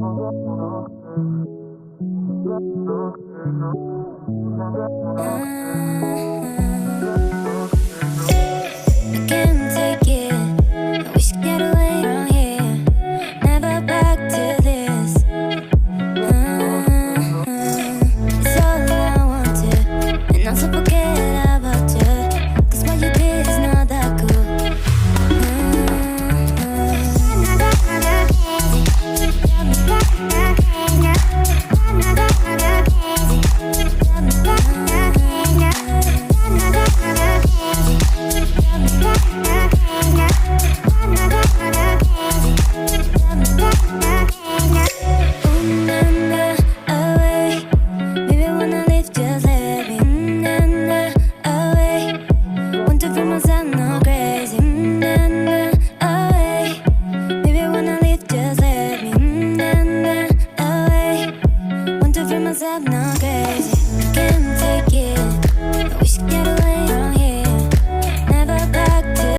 Can't take it. I wish I get away from here. Never back to this. It's all I wanted, and also forget about you. 'Cause what you did is not that cool. Myself not crazy.